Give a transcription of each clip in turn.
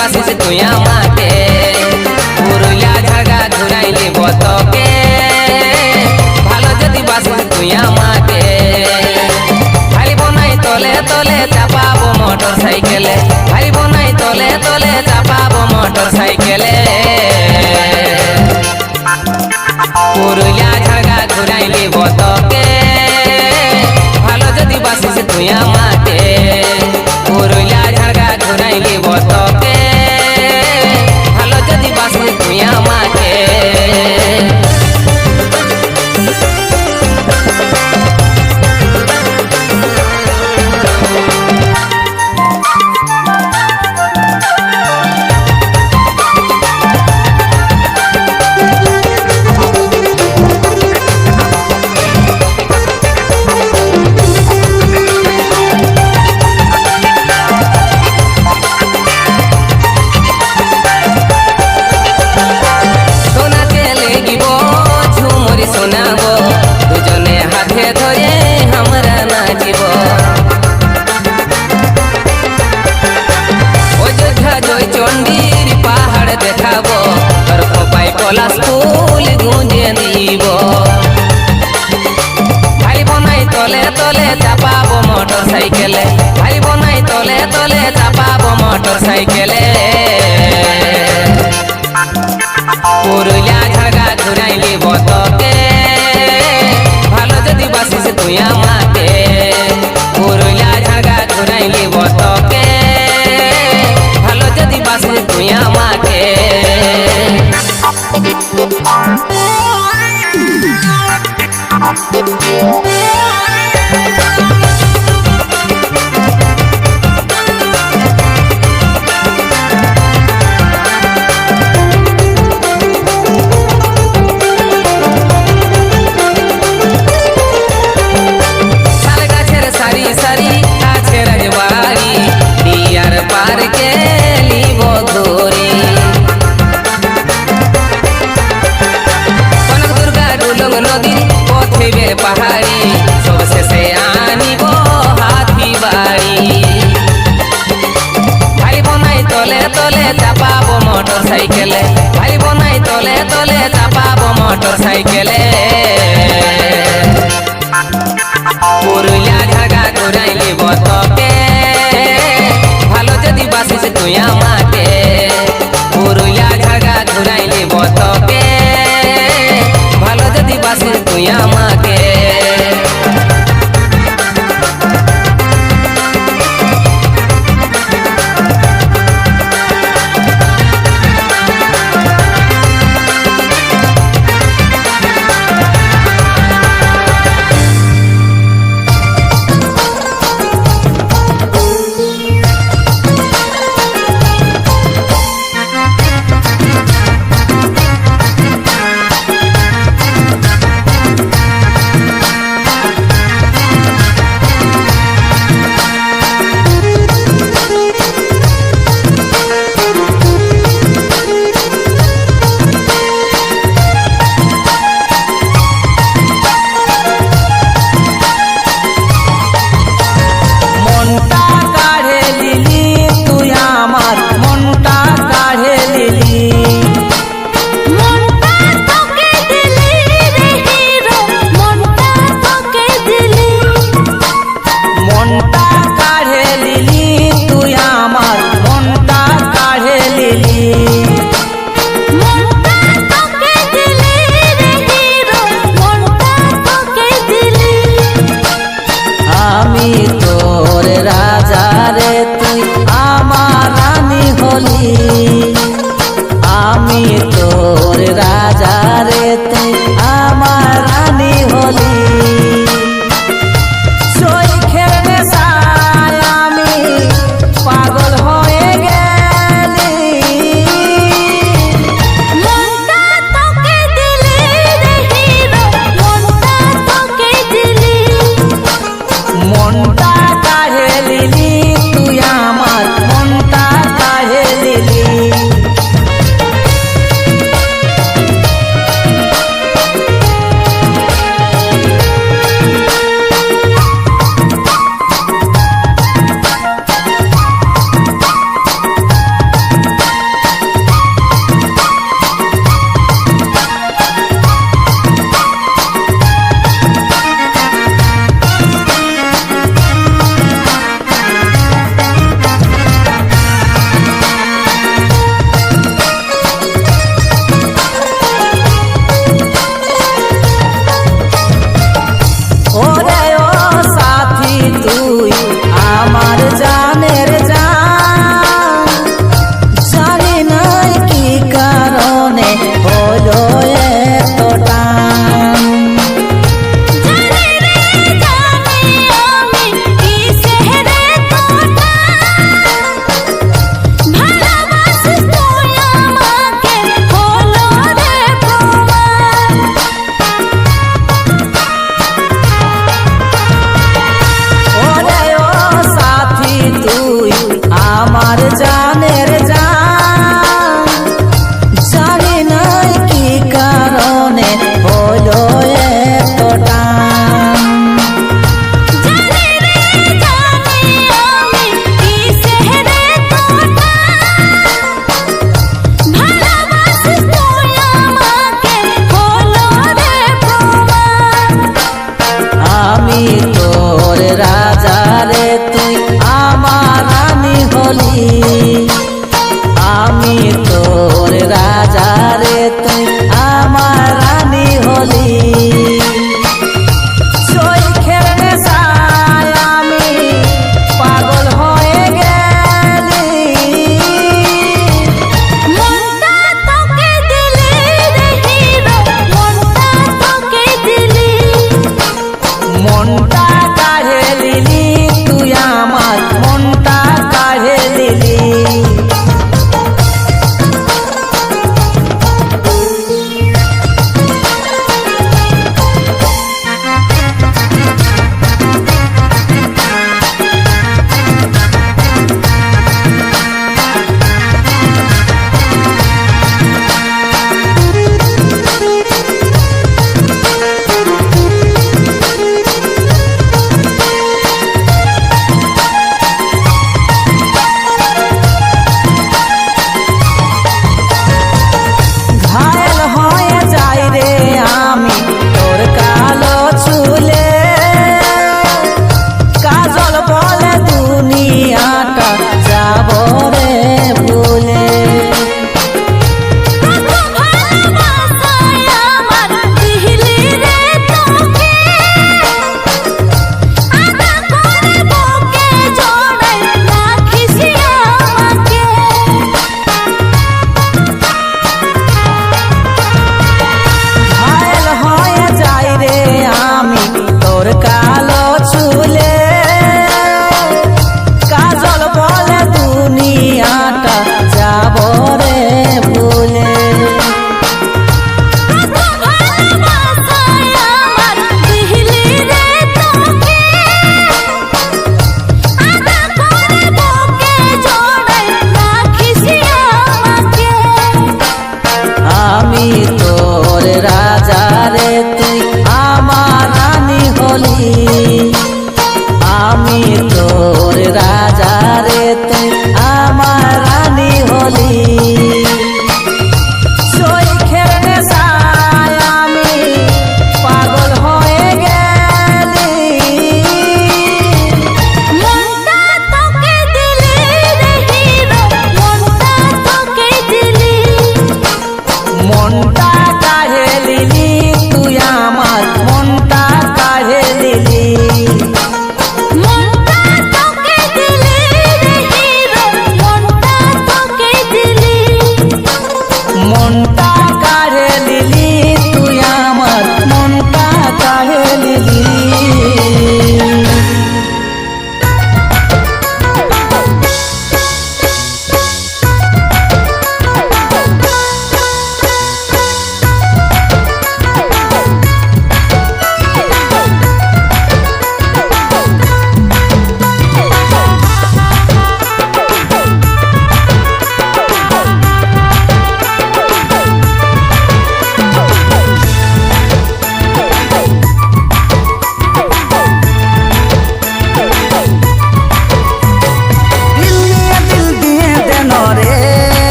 বাসিস তুই আমাকে পুরুলিয়া ঝাড়গা ঘুরাইলি বতকে ভালো যদি বাসিস তুই আমাকে ভাইব নাই তলে তলে চাপাবো মোটর সাইকেলে ভাইব নাই তলে তলে চাপাবো মোটর সাইকেলে পুরুলিয়া ঝাড়গা ঘুরাইলি বতকে ভালো যদি বাসিস তুই আমাকে পুরুলিয়া ঝাড়গা ঘুরাইলি বতকে ভালো যদি বাসিস তুই আমাকে চাপাবো মোটর সাইকেলে ভাইব নাই তলে তলে চাপাবো মোটর সাইকেলে পুরুলিয়া ঝাড়গা ঘুরাইলি বতকে ভালো যদি বাসিস তুই আমাকে পুরুলিয়া ঝাড়গা ঘুরাইলি বতকে ভালো যদি বাসিস তুই আমাকে পাহাড়ি সবশেষে আনিব হাতি বাড়ি ভাইব নাই তলে তলে চাপাবো মোটর সাইকেলে ভাইব নাই তলে তলে চাপাবো মোটর সাইকেলে পুরুলিয়া ঝাড়গা ঘুরাইলি বতকে ভালো যদি বাসিস তুই আমাকে পুরুলিয়া ঝাড়গা ঘুরাইলি বতকে ভালো যদি বাসিস তুই আমাকে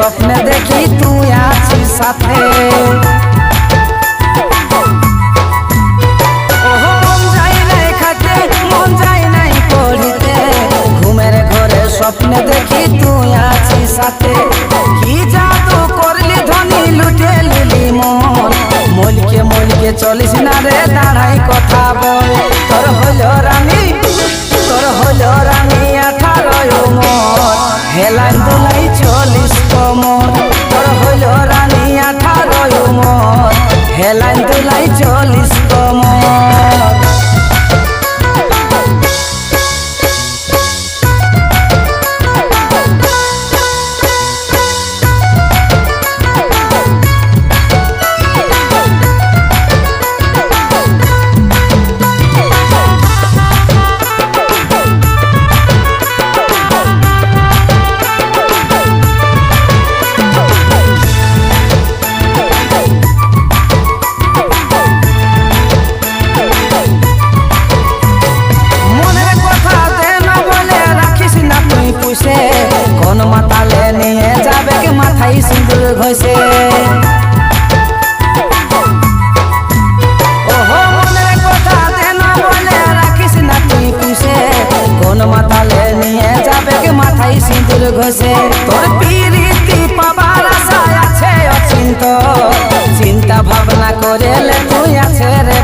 স্বপ্নে দেখি তুই আছিস সাথে। ওহো মন যায় নাই খাতে, মন যায় নাই পড়িতে, ঘুমের ঘরে স্বপ্নে দেখি তুই আছিস সাথে। কি জাদু করলি ধনী লুটে লিলি মন, মলকে মলকে চলিস না রে দাঁড়াই কথা বল। তোর হইল রানী, তোর হইল রানী 18 উমর, হেলাই দুলাই চলিস কমর। তোর হইল রানী 18 উমর, হেলাই দুলাই চলিস কমর। কোন মাতালে নিয়ে যাবে কে মাথায় সিঁদুর ঘষে। ওহো মনের কথা দেন বলে রাখিস না তুই পুষে, কোন মাতালে নিয়ে যাবে কে মাথায় সিঁদুর ঘষে। তোর পিরিতি পাবার আশা আছে অচিন্ত, চিন্তা ভাবনা করেলে তুই আছে রে